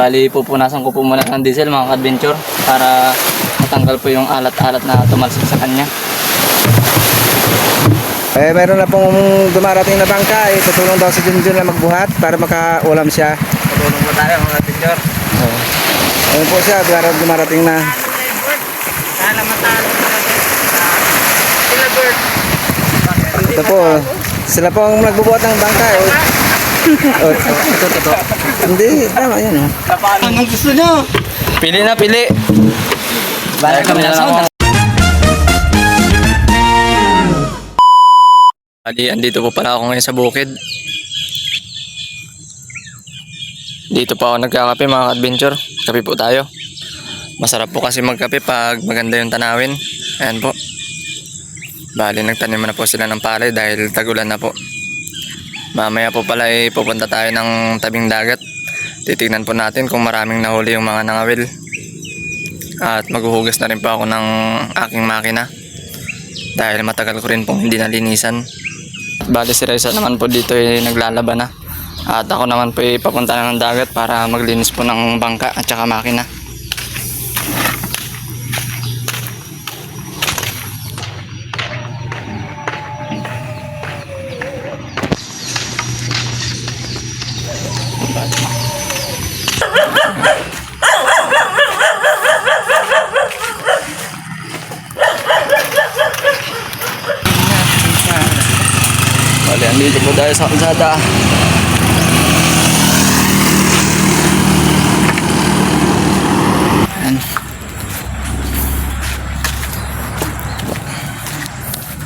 Bali, pupunasan ko po muna ng diesel mga ka-adventure para matanggal po yung alat-alat na tumalsik sa kanya. Meron na pong dumarating na bangka. Tutulong daw si Junjun na magbuhat para makaulam siya. Tutulong po tayo mga ka-adventure. Ayun po siya, dumarating na. Ito po, sila po ang nagbubuhat ng bangka. Ito. Hindi, tama yan. Anong gusto nyo? Pili na, pili. Balik kami na lang. Bali, andito po pala ako ngayon sa bukid. Dito pa ako nagkakape mga ka-adventure. Kape po tayo. Masarap po kasi magkape pag maganda yung tanawin. Ayan po. Bali, nagtanim na po sila ng palay dahil tagulan na po. Mamaya po pala pupunta tayo ng tabing dagat. Titignan po natin kung maraming nahuli yung mga nangawil. At maghuhugas na rin po ako ng aking makina dahil matagal ko rin pong hindi nalinisan. Bali, si Reza naman po dito naglalaba na. At ako naman po papunta na ng dagat para maglinis po ng bangka at saka makina. Bali, andito po tayo sa kalsada. Ayan.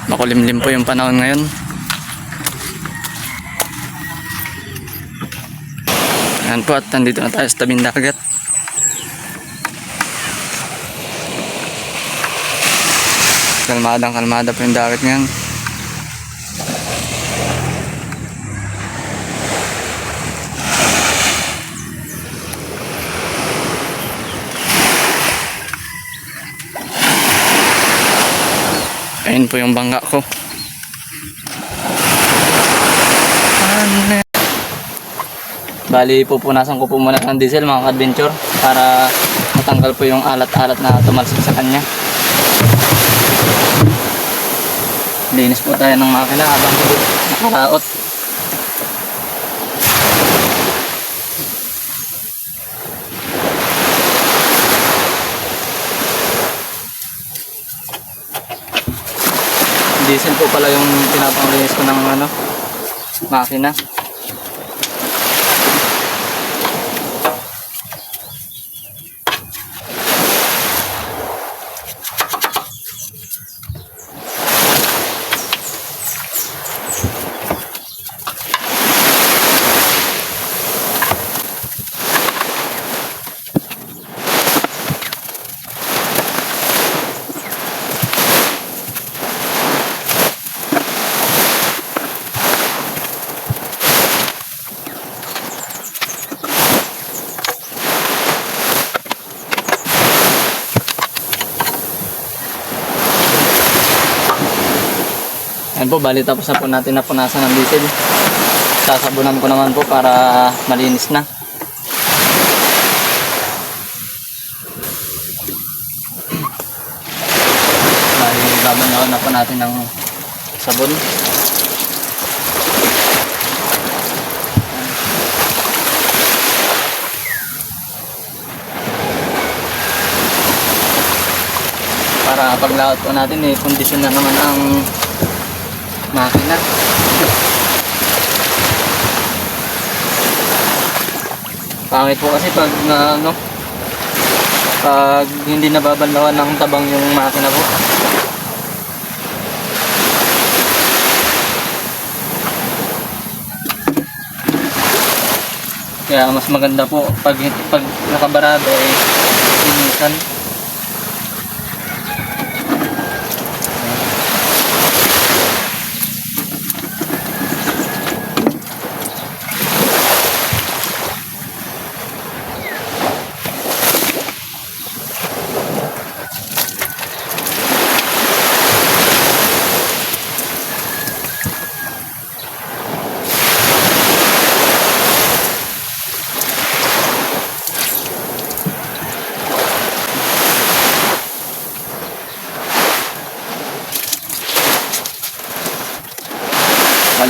Makulimlim po yung panahon ngayon. Ayan po, at nandito na tayo sa tabing dagat. Kalmada po yung dagat ngayon. Ayun po yung bangka ko. Bali, pupunasan ko po muna ng diesel mga ka-adventure para matanggal po yung alat-alat na tumalsik sa kanya. Linis po tayo ng makina habang nakaraot. Diesel po pala yung pinapanglinis ko ng makina. Ayan po, bali tapos na po natin napunasan ng diesel. Sasabunan ko naman po para malinis na. Bali, babanawan na po natin ng sabon. Para paglaot po natin kondisyon na naman ang makina. Pangit po kasi pag pag hindi nababanlawan ng tabang yung makina po. Kaya mas maganda po pag nakabarado linisan.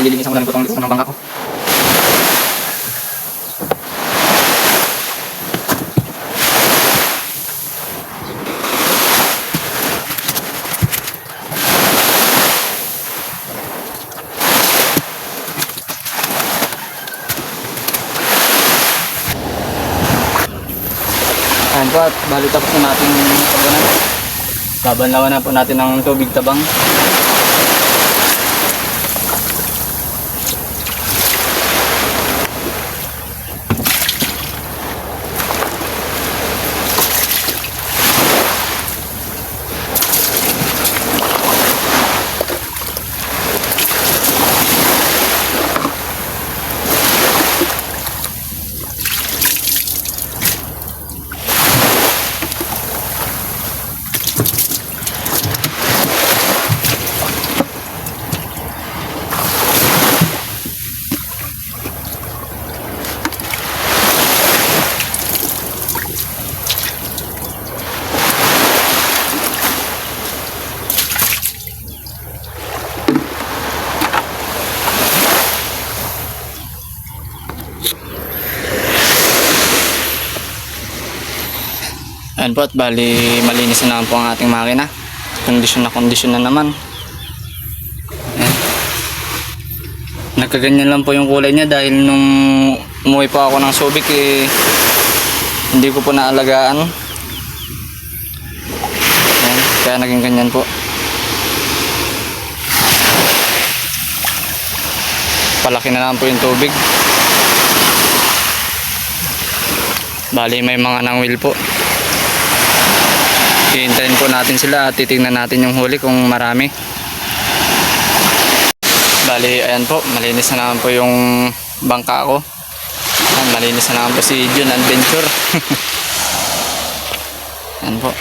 nililinisan ko na rin po itong likod ng bangka ko. Ayan po at bali tapos na natin yung tabanan. Babanlawan na po natin ng tubig tabang. Ayan po at bali malinis na naman po ang ating makina. Kondisyon na naman. Ayan. Nagkaganyan lang po yung kulay niya dahil nung umuwi po ako ng Subic hindi ko po naalagaan. Ayan. Kaya naging ganyan po. Palaki na naman po yung tubig. Bali may mga nangwil po. Hihintayin po natin sila at titignan natin yung huli kung marami. Bali, ayan po, malinis na naman po yung bangka ko. Ayan, malinis na naman po si Jun Adventure. Ayan po.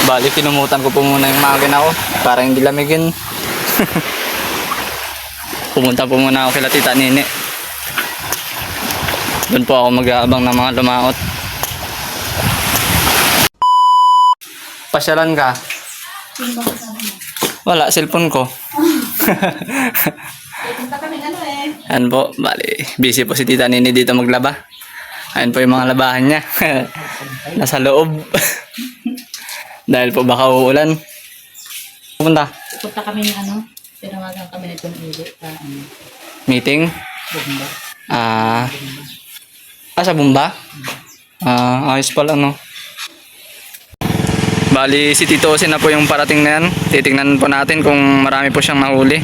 Bali, kinumutan ko po muna yung makina ko para hindi lamigin. Pumunta po muna ako kila Tita Nini. Doon po ako mag-aabang ng mga lumaot. Pasyalan ka? Wala, cellphone ko. Ayan po, bali, busy po si Tita Nini dito maglaba. Ayan po yung mga labahan niya. Nasa loob. Dahil po baka uulan. Pupunta? Pupunta kami ng tinawagan kami nito ng ulit para Meeting? bumba. Sa Bumba? Ayos pala no. Bali si Tito Osin na po yung parating na yan. Titingnan po natin kung marami po siyang nahuli.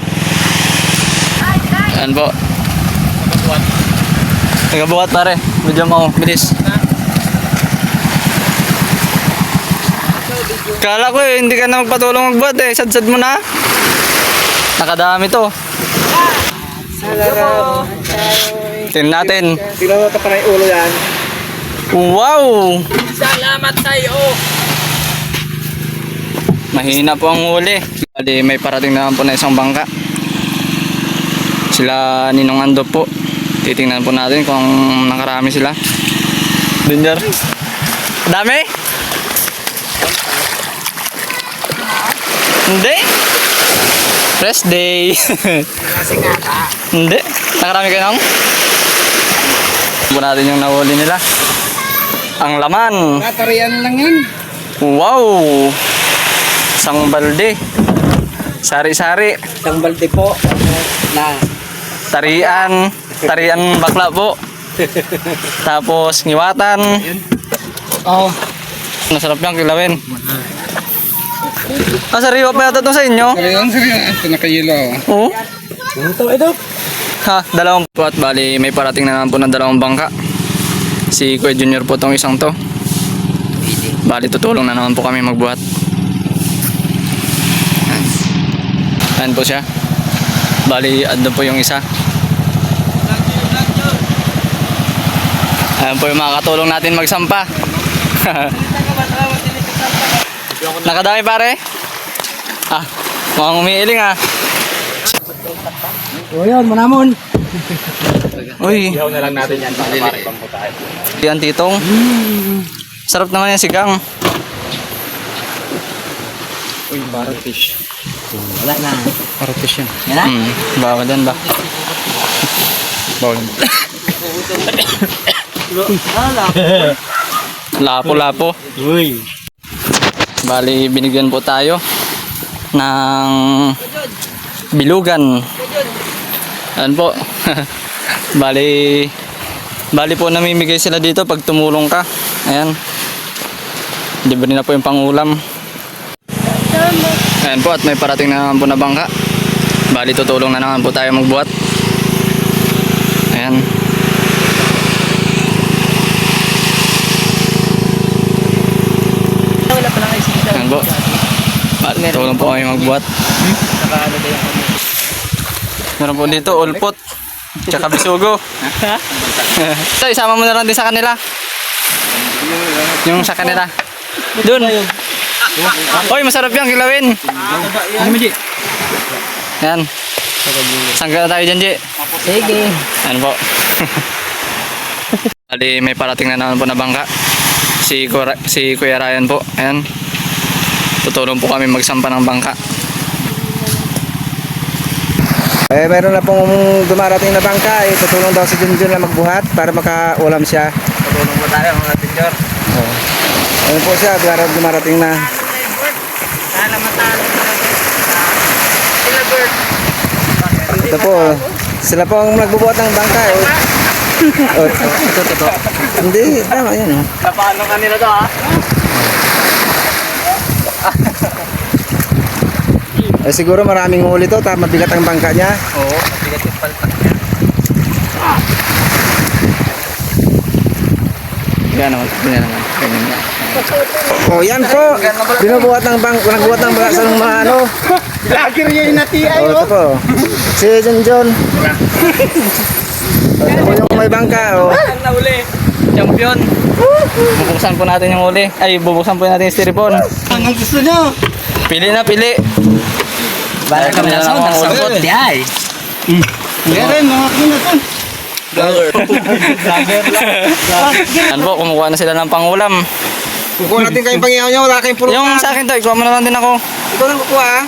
Ayan po. Nagabuhat pare. Medyo mo, bilis. Kala ko hindi ka na magpatulong magbuhat Sad-sad mo na. Nakadami to. Tingnan natin. Tingnan mo pa na yung ulo yan. Wow! Salamat sa iyo. Mahina po ang huli. Bali, may parating naman po na isang bangka. Sila Ninong Ando po. Titingnan po natin kung nakarami sila. Danger. Dami? Hindi. Rest day. Kasi nga ka. Hindi. Nakarami kayo nang? Po natin yung nahuli nila. Ang laman. Natarian lang yan. Wow. Isang balde. Sari-sari. Isang balde po. Na. Tarian. Tarian bakla po. Tapos ngiwatan. Oh. Masarap yung kilawin. Sariwa pa yata ito sa inyo? Sariwan. Ito nakayilo. Oo. Ito. Ha, dalawang po at bali may parating na naman po ng dalawang bangka. Si Kuya Junior po tong isang to. Bali tutulong na naman po kami magbuhat. Ayan po siya. Bali ando po yung isa. Ayan po yung mga katulong natin magsampa. Nakadami pare? Mukhang umiiling O yun, manamon. Uy. Ihaw na lang natin yan para pare pang putahe. Yan titong. Sarap naman yan sigang. Uy, barrel fish. Wala na. Barrel fish yan. Yan na? Bawal din ba? Bawal. Lapo-lapo. Uy. Bali, binigyan po tayo ng bilugan. Ayan po. Bali po namimigay sila dito pag tumulong ka. Ayan. Libre na po yung pangulam. Ayan po, at may parating na naman po na bangka. Bali, tutulong na naman po tayo magbuhat. Ayan. Wala pa lang kayo sila. Ayan po. Bali, tulong po kami magbuhat. Nakaano ba yung Meron po dito, ulpot. Tsaka bisugo. So, isama mo na lang din sa kanila. Yung sa kanila. Doon. Hoy, masarap yan, kilawin. Yan. Sangga na tayo dyan, Ji. Sige. Ano po. Bali, may parating na naman po na bangka. Si Kuya Ryan po. Ayan. Tutulong po kami magsampa ng bangka. Meron na pong dumarating na bangka. Tutulong daw si Junjun na magbuhat para makaulam siya. Tutulong po tayo, mga teacher. Ayun po siya, dumarating na. Sana matalo sila bird. Ito po, sila po ang nagbubuhat ng bangka. Ito. Hindi, tama yan. Paano kanila to, ha? Siguro maraming huli to, mabigat ang bangka niya. Oo, mabigat yung palpak niya. Yan naman, ganyan naman. Ganyan na. Oh, yan po. Binubuhat ng nagbuhat ng bangka sa mga ano. Lagir niya yung natiay. Oh, ito po. Si Junjun. Ito po yung may bangka. Oh. Ang nahuli. Champion. Bubuksan po natin yung huli. Ay, bubuksan po natin yung styrofoam. Ang gusto nyo. Pili na, pili. Bala kami na sa sabot di ay. Meron, mga kinatan. Ano po, kumukuha na sila ng pangulam. Kukuha natin kayong pangiyaw nyo. Wala kayong pulutan. Yung sa akin to, ikuha mo na lang din ako. Ikaw lang kukuha, ha?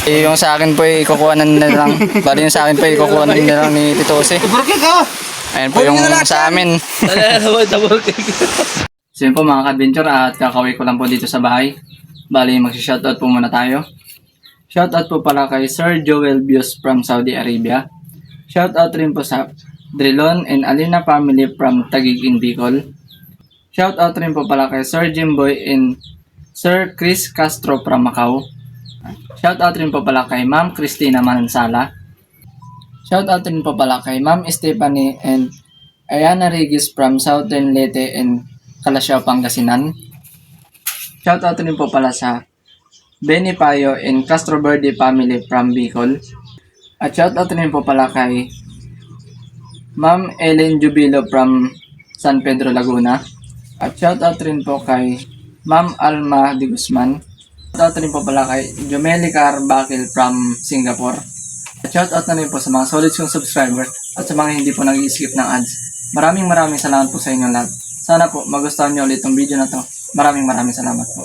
Yung sa akin po, ikukuha na nila lang. Bali yung sa akin po, ikukuha na nila lang ni Tito Jose. Ayan po yung sa amin. So yun po mga ka-adventure, at kakaway ko lang po dito sa bahay. Bali, mag-shoutout po muna tayo. Shoutout po pala kay Sir Joel Bios from Saudi Arabia. Shoutout rin po sa Drilon and Alina family from Taguig in Bicol. Shoutout rin po pala kay Sir Jimboy and Sir Chris Castro from Macau. Shoutout rin po pala kay Ma'am Christina Manansala. Shoutout rin po pala kay Ma'am Stephanie and Ayana Regis from Southern Leyte and Calasiao, Pangasinan. Shoutout rin po pala sa Benny Payo and Castro Verde family from Bicol. At shoutout rin po pala kay Ma'am Ellen Jubilo from San Pedro, Laguna. At shoutout rin po kay Ma'am Alma de Guzman. Shoutout rin po pala kay Jomeli Carbakil from Singapore. At shoutout na rin po sa mga solid kong subscriber at sa mga hindi po nag-i-skip ng ads. Maraming salamat po sa inyo lahat. Sana po magustuhan nyo ulit itong video na to. Maraming salamat po.